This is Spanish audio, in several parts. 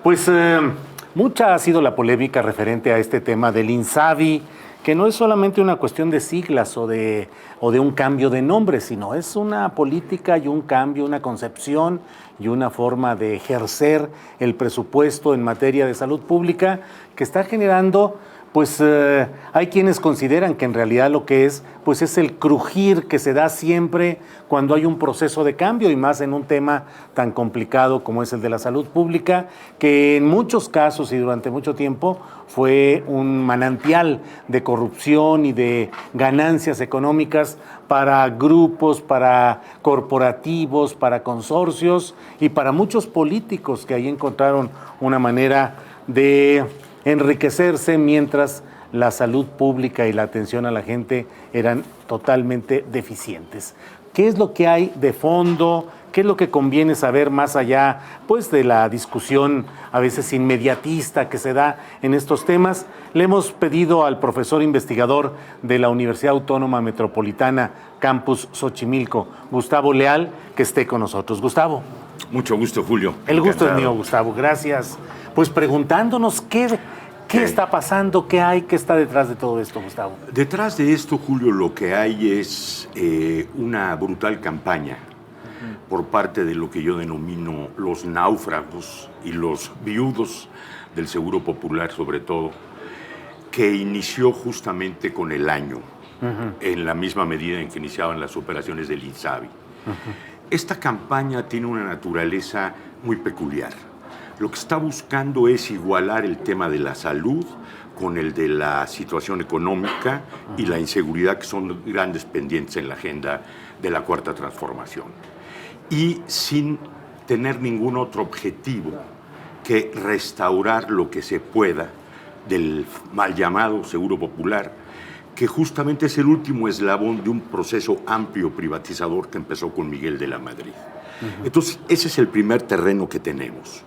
Pues mucha ha sido la polémica referente a este tema del INSABI, que no es solamente una cuestión de siglas o de un cambio de nombre, sino es una política y un cambio, una concepción y una forma de ejercer el presupuesto en materia de salud pública que está generando, pues hay quienes consideran que en realidad lo que es, pues es el crujir que se da siempre cuando hay un proceso de cambio, y más en un tema tan complicado como es el de la salud pública, que en muchos casos y durante mucho tiempo fue un manantial de corrupción y de ganancias económicas para grupos, para corporativos, para consorcios y para muchos políticos que ahí encontraron una manera de enriquecerse mientras la salud pública y la atención a la gente eran totalmente deficientes. ¿Qué es lo que hay de fondo? ¿Qué es lo que conviene saber más allá, pues, de la discusión a veces inmediatista que se da en estos temas? Le hemos pedido al profesor investigador de la Universidad Autónoma Metropolitana, Campus Xochimilco, Gustavo Leal, que esté con nosotros. Gustavo. Mucho gusto, Julio. El gusto es mío, Gustavo. Gracias. Pues preguntándonos qué está pasando, qué hay, qué está detrás de todo esto, Gustavo. Detrás de esto, Julio, lo que hay es una brutal campaña por parte de lo que yo denomino los náufragos y los viudos del Seguro Popular, sobre todo, que inició justamente con el año, en la misma medida en que iniciaban las operaciones del INSABI. Esta campaña tiene una naturaleza muy peculiar. Lo que está buscando es igualar el tema de la salud con el de la situación económica y la inseguridad, que son grandes pendientes en la agenda de la Cuarta Transformación. Y sin tener ningún otro objetivo que restaurar lo que se pueda del mal llamado Seguro Popular, que justamente es el último eslabón de un proceso amplio privatizador que empezó con Miguel de la Madrid. Entonces, ese es el primer terreno que tenemos.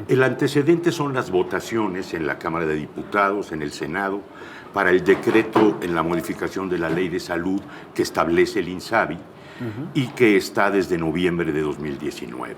El antecedente son las votaciones en la Cámara de Diputados, en el Senado, para el decreto en la modificación de la Ley de Salud que establece el INSABI y que está desde noviembre de 2019.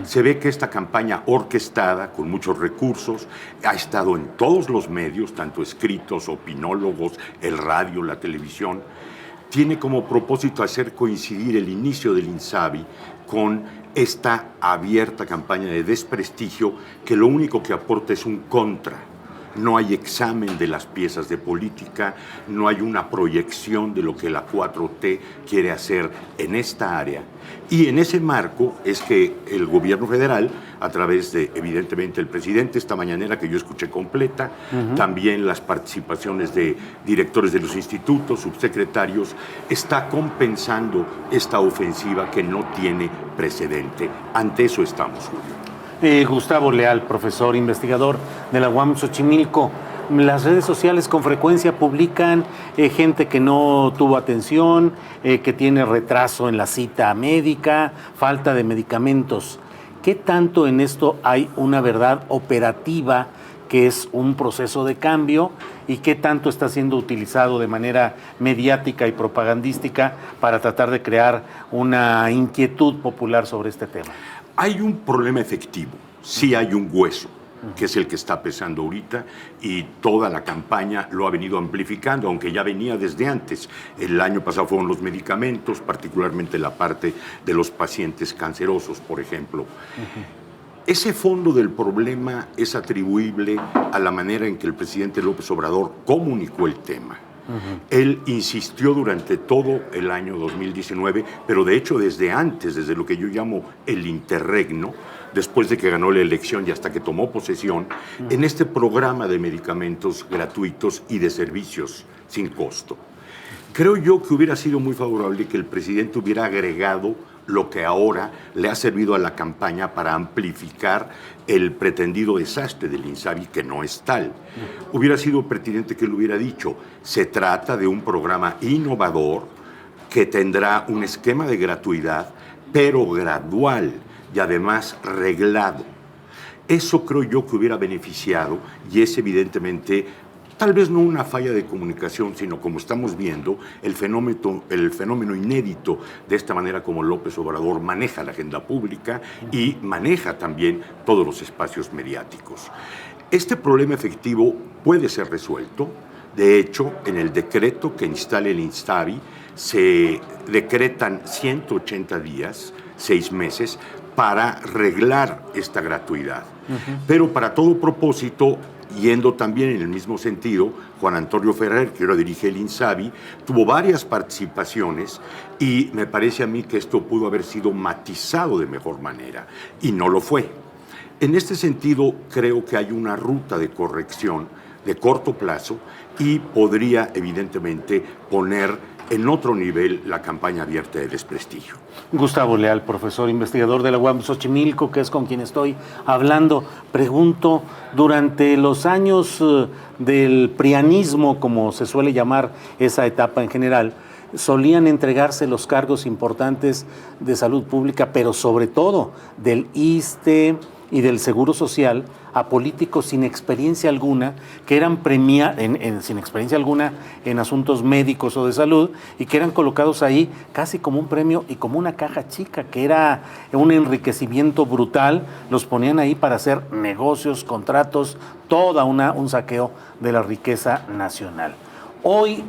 Se ve que esta campaña orquestada, con muchos recursos, ha estado en todos los medios, tanto escritos, opinólogos, el radio, la televisión. Tiene como propósito hacer coincidir el inicio del INSABI con esta abierta campaña de desprestigio que lo único que aporta es un contra. No hay examen de las piezas de política, no hay una proyección de lo que la 4T quiere hacer en esta área. Y en ese marco es que el gobierno federal, a través de, evidentemente, el presidente, esta mañanera que yo escuché completa, también las participaciones de directores de los institutos, subsecretarios, está compensando esta ofensiva que no tiene precedente. Ante eso estamos, Julio. Gustavo Leal, profesor investigador de la UAM Xochimilco. Las redes sociales con frecuencia publican gente que no tuvo atención, que tiene retraso en la cita médica, falta de medicamentos. ¿Qué tanto en esto hay una verdad operativa, que es un proceso de cambio, y qué tanto está siendo utilizado de manera mediática y propagandística para tratar de crear una inquietud popular sobre este tema? Hay un problema efectivo, sí hay un hueso, que es el que está pesando ahorita, y toda la campaña lo ha venido amplificando, aunque ya venía desde antes. El año pasado fueron los medicamentos, particularmente la parte de los pacientes cancerosos, por ejemplo. Ese fondo del problema es atribuible a la manera en que el presidente López Obrador comunicó el tema. Él insistió durante todo el año 2019, pero de hecho desde antes, desde lo que yo llamo el interregno, después de que ganó la elección y hasta que tomó posesión, en este programa de medicamentos gratuitos y de servicios sin costo. Creo yo que hubiera sido muy favorable que el presidente hubiera agregado lo que ahora le ha servido a la campaña para amplificar el pretendido desastre del INSABI, que no es tal. Hubiera sido pertinente que lo hubiera dicho. Se trata de un programa innovador que tendrá un esquema de gratuidad, pero gradual y además reglado. Eso creo yo que hubiera beneficiado, y es evidentemente tal vez no una falla de comunicación, sino como estamos viendo, el fenómeno inédito de esta manera como López Obrador maneja la agenda pública y maneja también todos los espacios mediáticos. Este problema efectivo puede ser resuelto. De hecho, en el decreto que instala el INSABI se decretan 180 días, 6 meses, para arreglar esta gratuidad. Pero para todo propósito, yendo también en el mismo sentido, Juan Antonio Ferrer, que ahora dirige el INSABI, tuvo varias participaciones y me parece a mí que esto pudo haber sido matizado de mejor manera, y no lo fue. En este sentido, creo que hay una ruta de corrección de corto plazo y podría, evidentemente, poner en otro nivel la campaña abierta de desprestigio. Gustavo Leal, profesor investigador de la UAM Xochimilco, que es con quien estoy hablando. Pregunto, durante los años del prianismo, como se suele llamar esa etapa en general, solían entregarse los cargos importantes de salud pública, pero sobre todo del ISSSTE y del Seguro Social, a políticos sin experiencia alguna, que eran sin experiencia alguna en asuntos médicos o de salud, y que eran colocados ahí casi como un premio y como una caja chica, que era un enriquecimiento brutal. Los ponían ahí para hacer negocios, contratos, un saqueo de la riqueza nacional. Hoy,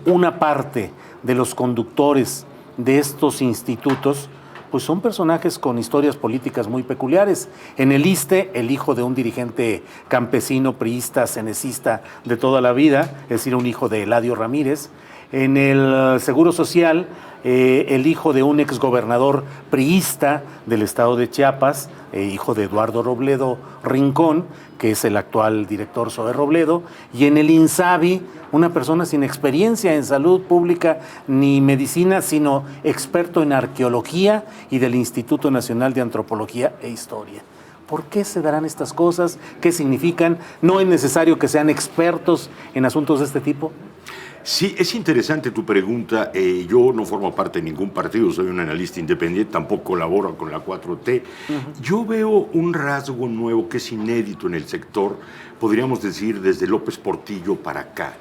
una parte de los conductores de estos institutos pues son personajes con historias políticas muy peculiares. En el ISSSTE, el hijo de un dirigente campesino, priista, cenecista de toda la vida, es decir, un hijo de Eladio Ramírez. En el Seguro Social, el hijo de un exgobernador priista del estado de Chiapas, hijo de Eduardo Robledo Rincón, que es el actual director Zoé Robledo. Y en el INSABI, una persona sin experiencia en salud pública ni medicina, sino experto en arqueología y del Instituto Nacional de Antropología e Historia. ¿Por qué se darán estas cosas? ¿Qué significan? ¿No es necesario que sean expertos en asuntos de este tipo? Sí, es interesante tu pregunta. Yo no formo parte de ningún partido, soy un analista independiente, tampoco colaboro con la 4T. Yo veo un rasgo nuevo que es inédito en el sector, podríamos decir desde López Portillo para acá,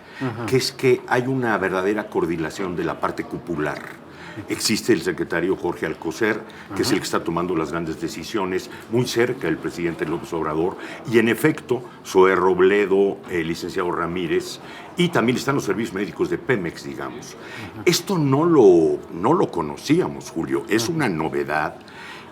que es que hay una verdadera coordinación de la parte cupular. Existe el secretario Jorge Alcocer, que es el que está tomando las grandes decisiones, muy cerca del presidente López Obrador, y en efecto, Zoé Robledo, el licenciado Ramírez, y también están los servicios médicos de Pemex, digamos. Esto no lo conocíamos, Julio, es una novedad.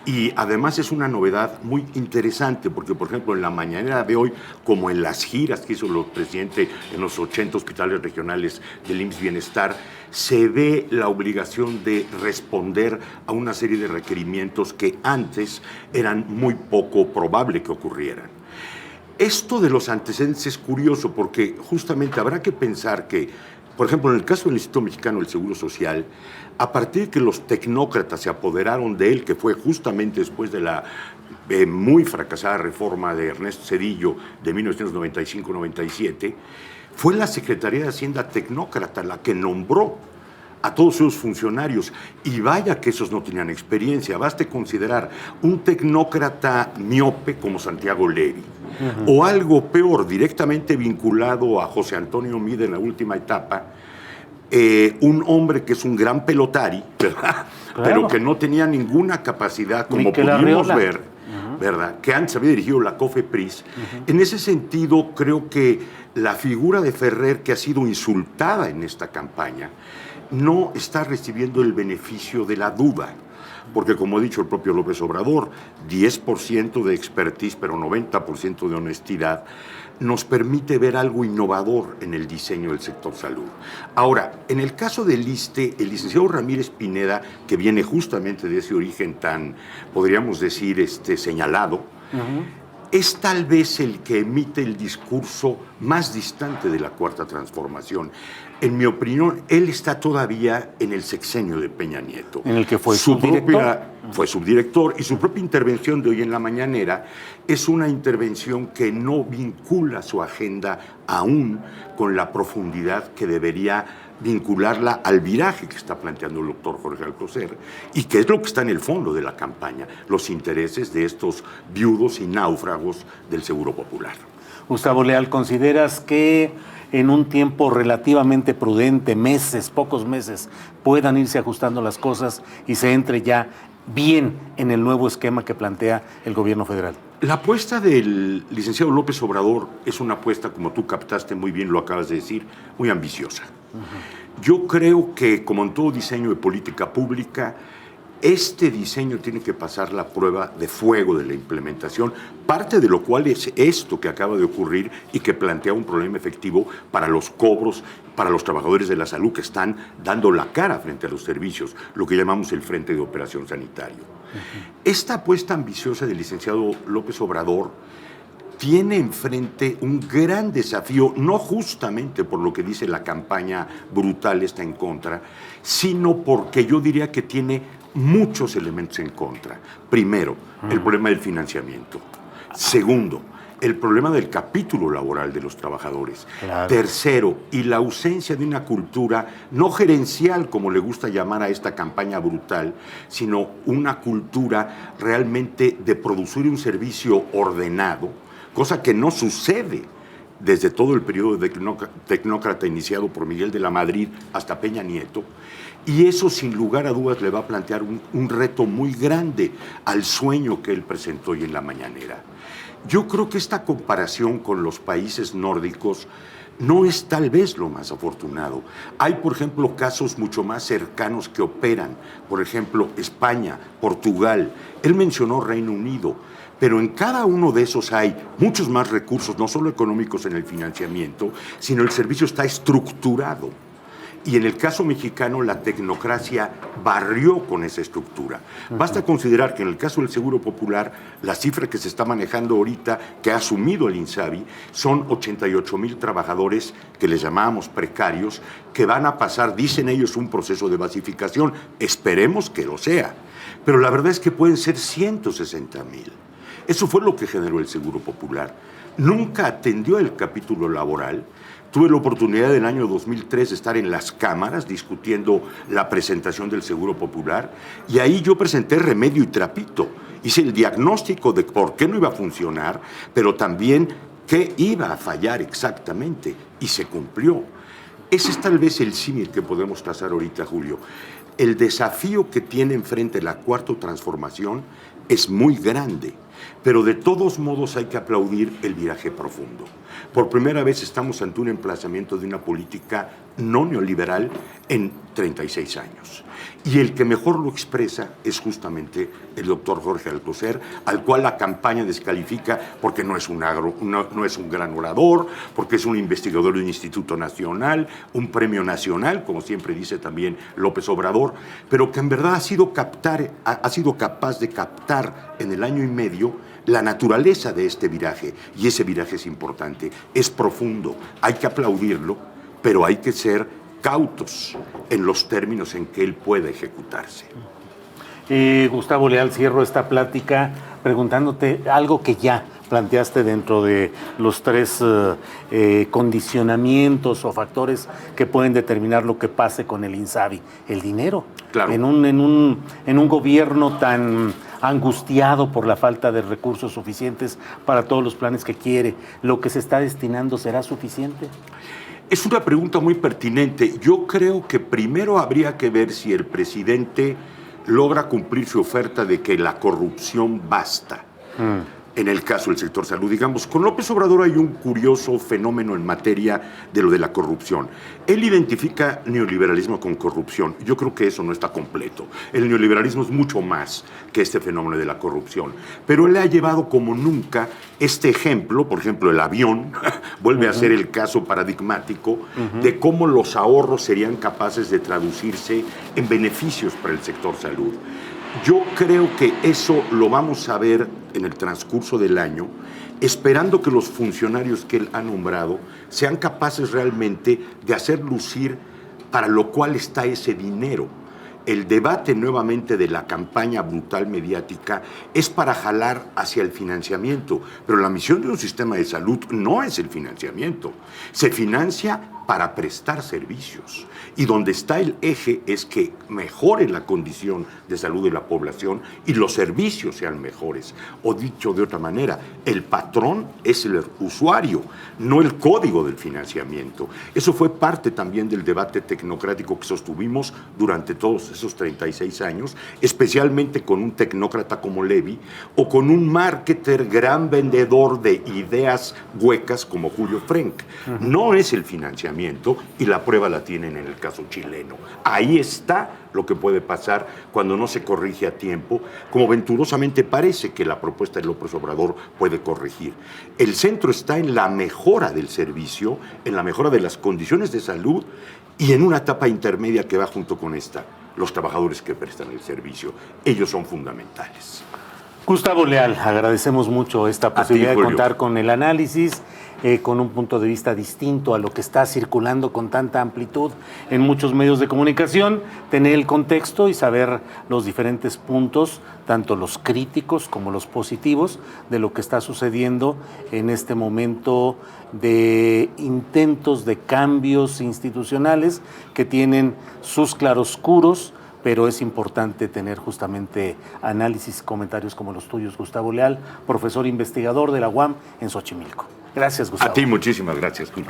Y además es una novedad muy interesante porque, por ejemplo, en la mañanera de hoy, como en las giras que hizo el presidente en los 80 hospitales regionales del IMSS Bienestar, se ve la obligación de responder a una serie de requerimientos que antes eran muy poco probable que ocurrieran. Esto de los antecedentes es curioso porque justamente habrá que pensar que, por ejemplo, en el caso del Instituto Mexicano del Seguro Social, a partir de que los tecnócratas se apoderaron de él, que fue justamente después de la muy fracasada reforma de Ernesto Zedillo de 1995-97, fue la Secretaría de Hacienda tecnócrata la que nombró a todos sus funcionarios. Y vaya que esos no tenían experiencia. Baste considerar un tecnócrata miope como Santiago Levy, o algo peor, directamente vinculado a José Antonio Mide en la última etapa, un hombre que es un gran pelotari, ¿verdad? Claro. Pero que no tenía ninguna capacidad, como pudimos ver, ¿verdad? Que antes había dirigido la COFEPRIS. En ese sentido, creo que la figura de Ferrer, que ha sido insultada en esta campaña, no está recibiendo el beneficio de la duda. Porque, como ha dicho el propio López Obrador, 10% de expertise, pero 90% de honestidad, nos permite ver algo innovador en el diseño del sector salud. Ahora, en el caso del ISSSTE, el licenciado Ramírez Pineda, que viene justamente de ese origen tan, podríamos decir, señalado, es tal vez el que emite el discurso más distante de la Cuarta Transformación. En mi opinión, él está todavía en el sexenio de Peña Nieto. En el que fue subdirector. Fue subdirector, y su propia intervención de hoy en la mañanera es una intervención que no vincula su agenda aún con la profundidad que debería vincularla al viraje que está planteando el doctor Jorge Alcocer y que es lo que está en el fondo de la campaña, los intereses de estos viudos y náufragos del Seguro Popular. Gustavo Leal, ¿consideras que en un tiempo relativamente prudente, meses, pocos meses, puedan irse ajustando las cosas y se entre ya bien en el nuevo esquema que plantea el gobierno federal? La apuesta del licenciado López Obrador es una apuesta, como tú captaste muy bien, lo acabas de decir, muy ambiciosa. Yo creo que, como en todo diseño de política pública, este diseño tiene que pasar la prueba de fuego de la implementación, parte de lo cual es esto que acaba de ocurrir y que plantea un problema efectivo para los cobros, para los trabajadores de la salud que están dando la cara frente a los servicios, lo que llamamos el Frente de Operación Sanitario. Esta apuesta ambiciosa del licenciado López Obrador tiene enfrente un gran desafío, no justamente por lo que dice la campaña brutal está en contra, sino porque yo diría que tiene muchos elementos en contra. Primero, el problema del financiamiento. Segundo, el problema del capítulo laboral de los trabajadores. Claro. Tercero, y la ausencia de una cultura no gerencial, como le gusta llamar a esta campaña brutal, sino una cultura realmente de producir un servicio ordenado, cosa que no sucede desde todo el periodo tecnócrata iniciado por Miguel de la Madrid hasta Peña Nieto. Y eso, sin lugar a dudas, le va a plantear un reto muy grande al sueño que él presentó hoy en la mañanera. Yo creo que esta comparación con los países nórdicos no es tal vez lo más afortunado. Hay, por ejemplo, casos mucho más cercanos que operan. Por ejemplo, España, Portugal. Él mencionó Reino Unido. Pero en cada uno de esos hay muchos más recursos, no solo económicos en el financiamiento, sino el servicio está estructurado. Y en el caso mexicano, la tecnocracia barrió con esa estructura. Basta considerar que en el caso del Seguro Popular, la cifra que se está manejando ahorita, que ha asumido el INSABI, son 88,000 trabajadores que les llamamos precarios, que van a pasar, dicen ellos, un proceso de basificación. Esperemos que lo sea. Pero la verdad es que pueden ser 160,000. Eso fue lo que generó el Seguro Popular. Nunca atendió el capítulo laboral. Tuve la oportunidad en el año 2003 de estar en las cámaras discutiendo la presentación del Seguro Popular y ahí yo presenté remedio y trapito. Hice el diagnóstico de por qué no iba a funcionar, pero también qué iba a fallar exactamente y se cumplió. Ese es tal vez el símil que podemos trazar ahorita, Julio. El desafío que tiene enfrente la Cuarta Transformación es muy grande, pero de todos modos hay que aplaudir el viraje profundo. Por primera vez estamos ante un emplazamiento de una política no neoliberal en 36 años. Y el que mejor lo expresa es justamente el doctor Jorge Alcocer, al cual la campaña descalifica porque no es un gran orador, porque es un investigador de un instituto nacional, un premio nacional, como siempre dice también López Obrador, pero que en verdad ha sido capaz de captar en el año y medio la naturaleza de este viraje, y ese viraje es importante, es profundo, hay que aplaudirlo, pero hay que ser cautos en los términos en que él pueda ejecutarse. Gustavo Leal, cierro esta plática preguntándote algo que ya planteaste dentro de los tres condicionamientos o factores que pueden determinar lo que pase con el INSABI. El dinero. Claro. En un gobierno tan angustiado por la falta de recursos suficientes para todos los planes que quiere, ¿lo que se está destinando será suficiente? Es una pregunta muy pertinente. Yo creo que primero habría que ver si el presidente logra cumplir su oferta de que la corrupción basta. En el caso del sector salud, digamos, con López Obrador hay un curioso fenómeno en materia de lo de la corrupción. Él identifica neoliberalismo con corrupción. Yo creo que eso no está completo. El neoliberalismo es mucho más que este fenómeno de la corrupción. Pero él le ha llevado como nunca este ejemplo, por ejemplo, el avión, vuelve a ser el caso paradigmático de cómo los ahorros serían capaces de traducirse en beneficios para el sector salud. Yo creo que eso lo vamos a ver en el transcurso del año, esperando que los funcionarios que él ha nombrado sean capaces realmente de hacer lucir para lo cual está ese dinero. El debate nuevamente de la campaña brutal mediática es para jalar hacia el financiamiento, pero la misión de un sistema de salud no es el financiamiento. Se financia para prestar servicios. Y donde está el eje es que mejore la condición de salud de la población y los servicios sean mejores. O dicho de otra manera, el patrón es el usuario, no el código del financiamiento. Eso fue parte también del debate tecnocrático que sostuvimos durante todos esos 36 años, especialmente con un tecnócrata como Levy o con un marketer gran vendedor de ideas huecas como Julio Frenk. No es el financiamiento y la prueba la tienen en el caso chileno. Ahí está lo que puede pasar cuando no se corrige a tiempo, como venturosamente parece que la propuesta de López Obrador puede corregir. El centro está en la mejora del servicio, en la mejora de las condiciones de salud y en una etapa intermedia que va junto con esta, los trabajadores que prestan el servicio. Ellos son fundamentales. Gustavo Leal, agradecemos mucho esta posibilidad de Julio. contar con el análisis, con un punto de vista distinto a lo que está circulando con tanta amplitud en muchos medios de comunicación, tener el contexto y saber los diferentes puntos, tanto los críticos como los positivos, de lo que está sucediendo en este momento de intentos de cambios institucionales que tienen sus claroscuros, pero es importante tener justamente análisis, comentarios como los tuyos, Gustavo Leal, profesor investigador de la UAM en Xochimilco. Gracias, Gustavo. A ti muchísimas gracias, Julio.